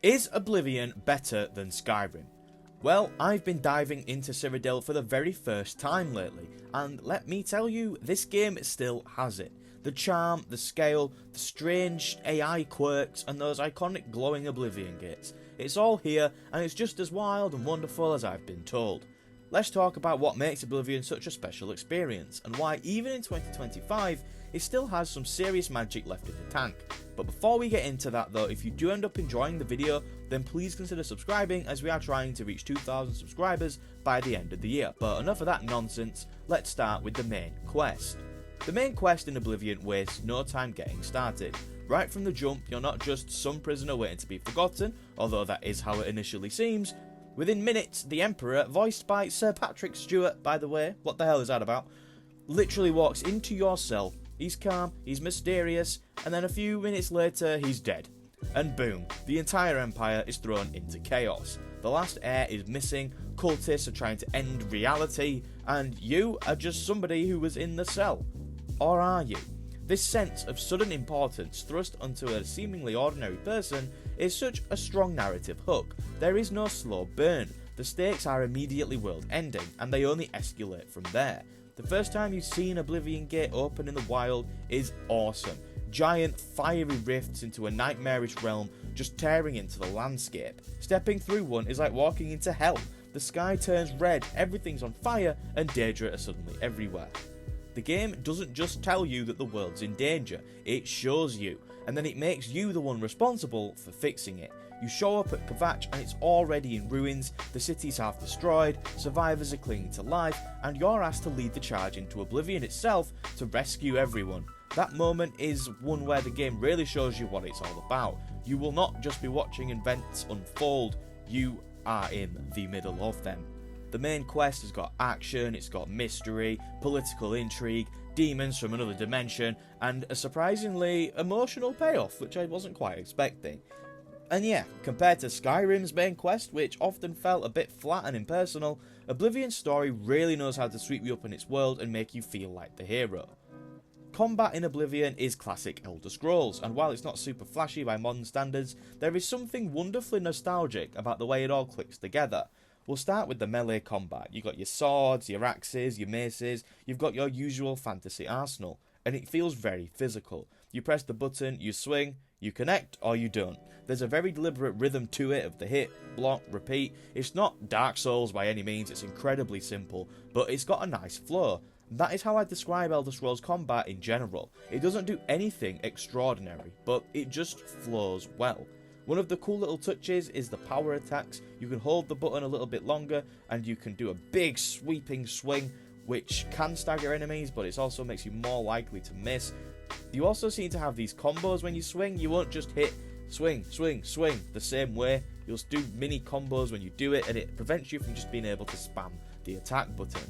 Is Oblivion better than Skyrim? Well, I've been diving into Cyrodiil for the very first time lately, and let me tell you, this game still has it. The charm, the scale, the strange AI quirks, and those iconic glowing Oblivion gates. It's all here, and it's just as wild and wonderful as I've been told. Let's talk about what makes Oblivion such a special experience, and why even in 2025, it still has some serious magic left in the tank. But before we get into that though, if you do end up enjoying the video, then please consider subscribing, as we are trying to reach 2,000 subscribers by the end of the year. But enough of that nonsense, let's start with the main quest. The main quest in Oblivion wastes no time getting started. Right from the jump, you're not just some prisoner waiting to be forgotten, although that is how it initially seems. Within minutes, the Emperor, voiced by Sir Patrick Stewart, by the way, what the hell is that about, literally walks into your cell. He's calm, he's mysterious, and then a few minutes later, he's dead. And boom, the entire Empire is thrown into chaos. The last heir is missing, cultists are trying to end reality, and you are just somebody who was in the cell. Or are you? This sense of sudden importance thrust onto a seemingly ordinary person is such a strong narrative hook. There is no slow burn. The stakes are immediately world ending, and they only escalate from there. The first time you see an Oblivion Gate open in the wild is awesome. Giant fiery rifts into a nightmarish realm just tearing into the landscape. Stepping through one is like walking into hell. The sky turns red, everything's on fire, and Daedra are suddenly everywhere. The game doesn't just tell you that the world's in danger, it shows you, and then it makes you the one responsible for fixing it. You show up at Kvatch and it's already in ruins, the city's half destroyed, survivors are clinging to life, and you're asked to lead the charge into Oblivion itself to rescue everyone. That moment is one where the game really shows you what it's all about. You will not just be watching events unfold, you are in the middle of them. The main quest has got action, it's got mystery, political intrigue, demons from another dimension, and a surprisingly emotional payoff, which I wasn't quite expecting. And yeah, compared to Skyrim's main quest, which often felt a bit flat and impersonal, Oblivion's story really knows how to sweep you up in its world and make you feel like the hero. Combat in Oblivion is classic Elder Scrolls, and while it's not super flashy by modern standards, there is something wonderfully nostalgic about the way it all clicks together. We'll start with the melee combat. You've got your swords, your axes, your maces, you've got your usual fantasy arsenal, and it feels very physical. You press the button, you swing, you connect, or you don't. There's a very deliberate rhythm to it of the hit, block, repeat. It's not Dark Souls by any means, it's incredibly simple, but it's got a nice flow. That is how I describe Elder Scrolls combat in general. It doesn't do anything extraordinary, but it just flows well. One of the cool little touches is the power attacks. You can hold the button a little bit longer and you can do a big sweeping swing, which can stagger enemies, but it also makes you more likely to miss. You also seem to have these combos when you swing. You won't just hit swing, swing, swing the same way. You'll do mini combos when you do it, and it prevents you from just being able to spam the attack button.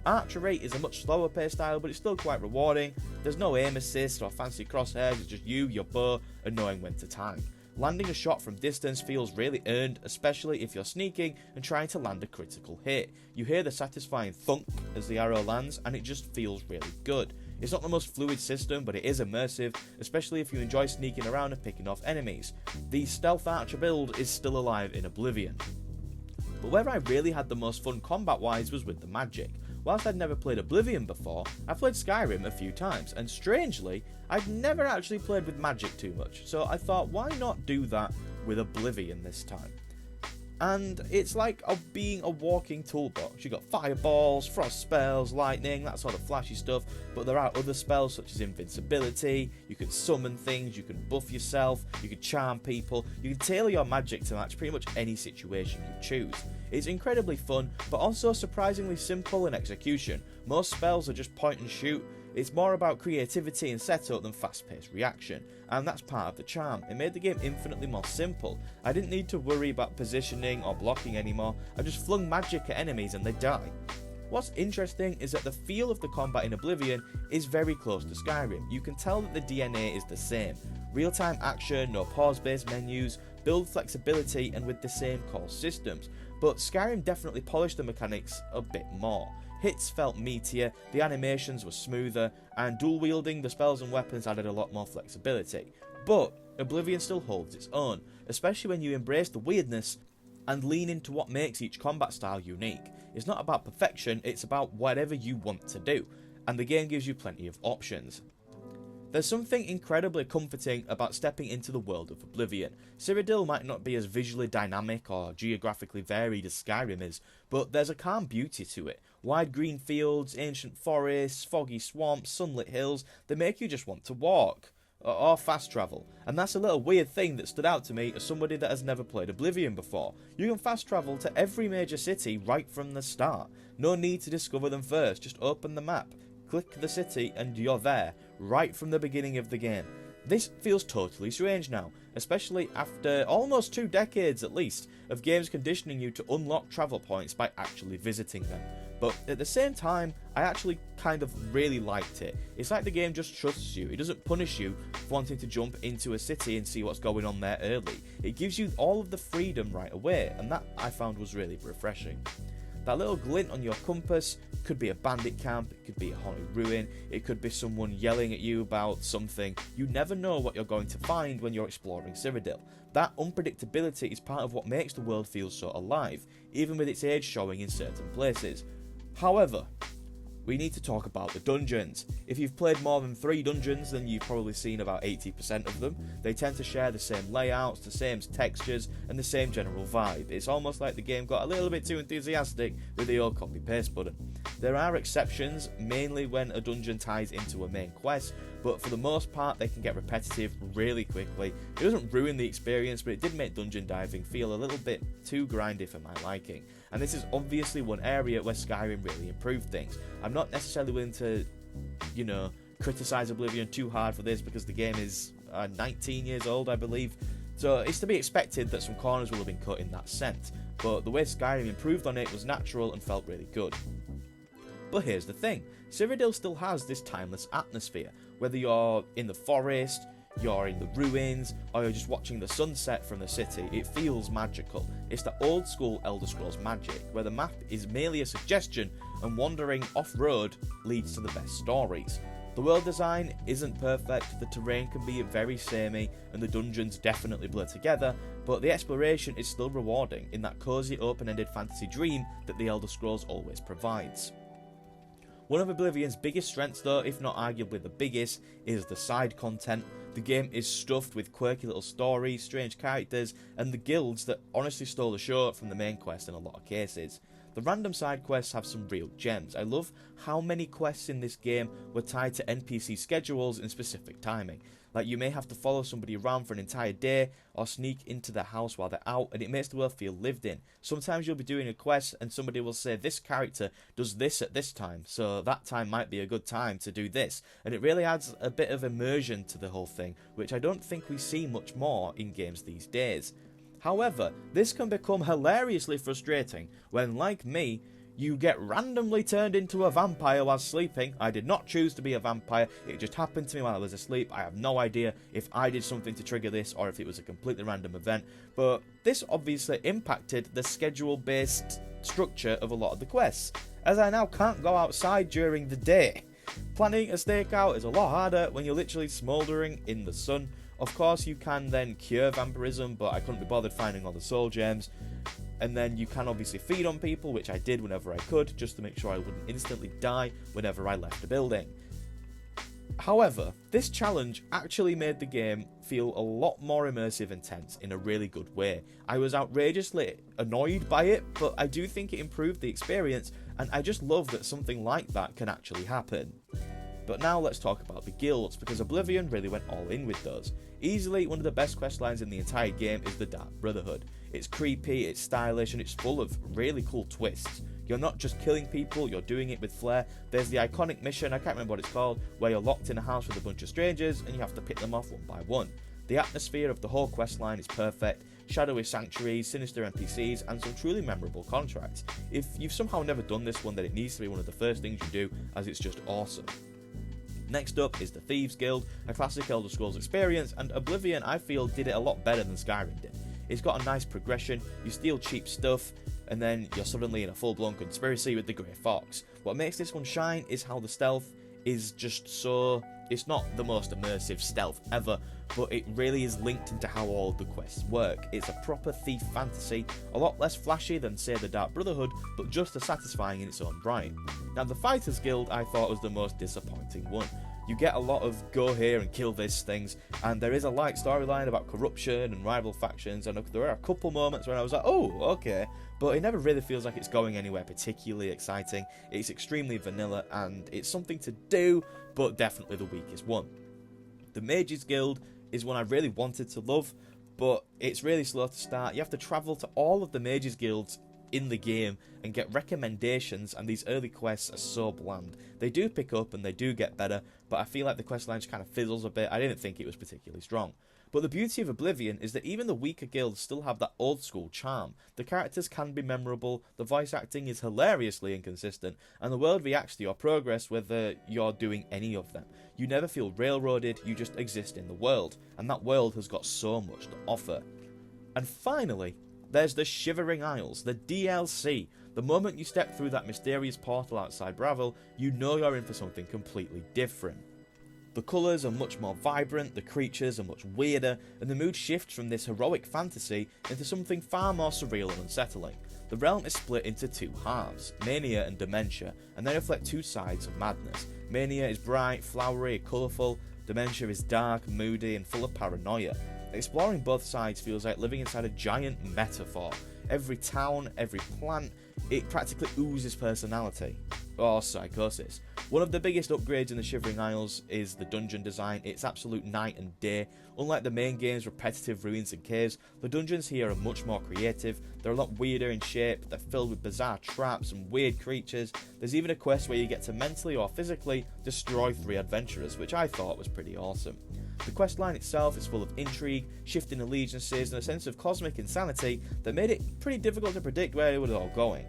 Archery is a much slower paced style, but it's still quite rewarding. There's no aim assist or fancy crosshairs, it's just you, your bow, and knowing when to time. Landing a shot from distance feels really earned, especially if you're sneaking and trying to land a critical hit. You hear the satisfying thunk as the arrow lands, and it just feels really good. It's not the most fluid system, but it is immersive, especially if you enjoy sneaking around and picking off enemies. The stealth archer build is still alive in Oblivion. But where I really had the most fun combat-wise was with the magic. Whilst I'd never played Oblivion before, I played Skyrim a few times, and strangely, I'd never actually played with magic too much, so I thought, why not do that with Oblivion this time? And it's like being a walking toolbox. You've got fireballs, frost spells, lightning, that sort of flashy stuff, but there are other spells such as invincibility, you can summon things, you can buff yourself, you can charm people, you can tailor your magic to match pretty much any situation you choose. It's incredibly fun, but also surprisingly simple in execution. Most spells are just point and shoot. It's more about creativity and setup than fast-paced reaction, and that's part of the charm. It made the game infinitely more simple. I didn't need to worry about positioning or blocking anymore. I just flung magic at enemies and they die. What's interesting is that the feel of the combat in Oblivion is very close to Skyrim. You can tell that the DNA is the same. Real-time action, no pause-based menus, build flexibility, and with the same core systems. But Skyrim definitely polished the mechanics a bit more. Hits felt meatier, the animations were smoother, and dual wielding the spells and weapons added a lot more flexibility. But Oblivion still holds its own, especially when you embrace the weirdness and lean into what makes each combat style unique. It's not about perfection, it's about whatever you want to do, and the game gives you plenty of options. There's something incredibly comforting about stepping into the world of Oblivion. Cyrodiil might not be as visually dynamic or geographically varied as Skyrim is, but there's a calm beauty to it. Wide green fields, ancient forests, foggy swamps, sunlit hills, they make you just want to walk. Or fast travel. And that's a little weird thing that stood out to me as somebody that has never played Oblivion before. You can fast travel to every major city right from the start. No need to discover them first, just open the map, click the city and you're there, right from the beginning of the game. This feels totally strange now, especially after almost 2 decades at least of games conditioning you to unlock travel points by actually visiting them. But at the same time, I actually kind of really liked it. It's like the game just trusts you. It doesn't punish you for wanting to jump into a city and see what's going on there early. It gives you all of the freedom right away, and that I found was really refreshing. That little glint on your compass could be a bandit camp, it could be a haunted ruin, it could be someone yelling at you about something. You never know what you're going to find when you're exploring Cyrodiil. That unpredictability is part of what makes the world feel so alive, even with its age showing in certain places. However, we need to talk about the dungeons. If you've played more than 3 dungeons, then you've probably seen about 80% of them. They tend to share the same layouts, the same textures, and the same general vibe. It's almost like the game got a little bit too enthusiastic with the old copy-paste button. There are exceptions, mainly when a dungeon ties into a main quest, but for the most part they can get repetitive really quickly. It doesn't ruin the experience, but it did make dungeon diving feel a little bit too grindy for my liking. And this is obviously one area where Skyrim really improved things. I'm not necessarily willing to, criticise Oblivion too hard for this because the game is 19 years old, I believe. So it's to be expected that some corners will have been cut in that sense. But the way Skyrim improved on it was natural and felt really good. But here's the thing, Cyrodiil still has this timeless atmosphere. Whether you're in the forest, you're in the ruins, or you're just watching the sunset from the city, it feels magical. It's the old school Elder Scrolls magic, where the map is merely a suggestion and wandering off-road leads to the best stories. The world design isn't perfect, the terrain can be very samey, and the dungeons definitely blur together, but the exploration is still rewarding in that cozy open-ended fantasy dream that the Elder Scrolls always provides. One of Oblivion's biggest strengths though, if not arguably the biggest, is the side content. The game is stuffed with quirky little stories, strange characters, and the guilds that honestly stole the show from the main quest in a lot of cases. The random side quests have some real gems. I love how many quests in this game were tied to NPC schedules in specific timing. Like, you may have to follow somebody around for an entire day or sneak into their house while they're out, and it makes the world feel lived in. Sometimes you'll be doing a quest and somebody will say this character does this at this time, so that time might be a good time to do this, and it really adds a bit of immersion to the whole thing, which I don't think we see much more in games these days. However, this can become hilariously frustrating when, like me, you get randomly turned into a vampire while sleeping. I did not choose to be a vampire, it just happened to me while I was asleep. I have no idea if I did something to trigger this or if it was a completely random event, but this obviously impacted the schedule-based structure of a lot of the quests, as I now can't go outside during the day. Planning a stakeout is a lot harder when you're literally smouldering in the sun. Of course you can then cure vampirism, but I couldn't be bothered finding all the soul gems. And then you can obviously feed on people, which I did whenever I could, just to make sure I wouldn't instantly die whenever I left a building. However, this challenge actually made the game feel a lot more immersive and tense in a really good way. I was outrageously annoyed by it, but I do think it improved the experience, and I just love that something like that can actually happen. But now let's talk about the guilds, because Oblivion really went all in with those. Easily one of the best questlines in the entire game is the Dark Brotherhood. It's creepy, it's stylish, and it's full of really cool twists. You're not just killing people, you're doing it with flair. There's the iconic mission, I can't remember what it's called, where you're locked in a house with a bunch of strangers and you have to pick them off one by one. The atmosphere of the whole questline is perfect, shadowy sanctuaries, sinister NPCs, and some truly memorable contracts. If you've somehow never done this one, then it needs to be one of the first things you do, as it's just awesome. Next up is the Thieves Guild, a classic Elder Scrolls experience, and Oblivion, I feel, did it a lot better than Skyrim did. It's got a nice progression, you steal cheap stuff, and then you're suddenly in a full-blown conspiracy with the Grey Fox. What makes this one shine is how the stealth is just so It's not the most immersive stealth ever, but it really is linked into how all of the quests work. It's a proper thief fantasy, a lot less flashy than say the Dark Brotherhood, but just as satisfying in its own right. Now the Fighters Guild I thought was the most disappointing one. You get a lot of go here and kill this things, and there is a light storyline about corruption and rival factions, and there are a couple moments where I was like, oh, okay, but it never really feels like it's going anywhere particularly exciting. It's extremely vanilla, and it's something to do, but definitely the weakest one. The Mages Guild is one I really wanted to love, but it's really slow to start. You have to travel to all of the Mages Guilds in the game and get recommendations, and these early quests are so bland. They do pick up and they do get better, but I feel like the quest line just kind of fizzles a bit. I didn't think it was particularly strong. But the beauty of Oblivion is that even the weaker guilds still have that old school charm. The characters can be memorable, the voice acting is hilariously inconsistent, and the world reacts to your progress whether you're doing any of them. You never feel railroaded, you just exist in the world, and that world has got so much to offer. And finally, there's the Shivering Isles, the DLC. The moment you step through that mysterious portal outside Bravel, you know you're in for something completely different. The colours are much more vibrant, the creatures are much weirder, and the mood shifts from this heroic fantasy into something far more surreal and unsettling. The realm is split into two halves, Mania and Dementia, and they reflect two sides of madness. Mania is bright, flowery, colourful. Dementia is dark, moody, and full of paranoia. Exploring both sides feels like living inside a giant metaphor. Every town, every plant, it practically oozes personality. Or psychosis. One of the biggest upgrades in the Shivering Isles is the dungeon design. It's absolute night and day. Unlike the main game's repetitive ruins and caves, the dungeons here are much more creative. They're a lot weirder in shape, they're filled with bizarre traps and weird creatures. There's even a quest where you get to mentally or physically destroy 3 adventurers, which I thought was pretty awesome. The questline itself is full of intrigue, shifting allegiances, and a sense of cosmic insanity that made it pretty difficult to predict where it was all going.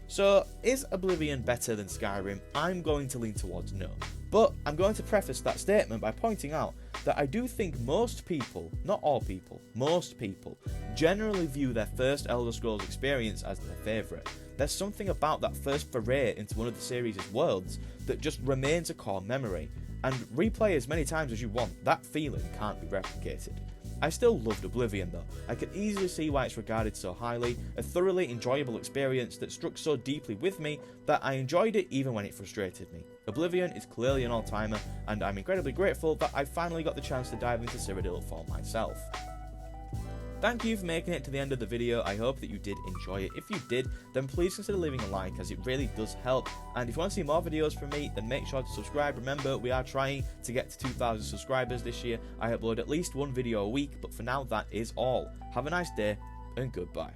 So, is Oblivion better than Skyrim? I'm going to lean towards no. But I'm going to preface that statement by pointing out that I do think most people, not all people, most people, generally view their first Elder Scrolls experience as their favourite. There's something about that first foray into one of the series' worlds that just remains a core memory, and replay as many times as you want, that feeling can't be replicated. I still loved Oblivion though. I can easily see why it's regarded so highly, a thoroughly enjoyable experience that struck so deeply with me that I enjoyed it even when it frustrated me. Oblivion is clearly an all-timer, and I'm incredibly grateful that I finally got the chance to dive into Cyrodiil for myself. Thank you for making it to the end of the video. I hope that you did enjoy it. If you did, then please consider leaving a like, as it really does help. And if you want to see more videos from me, then make sure to subscribe. Remember, we are trying to get to 2,000 subscribers this year. I upload at least one video a week, but for now that is all. Have a nice day, and goodbye.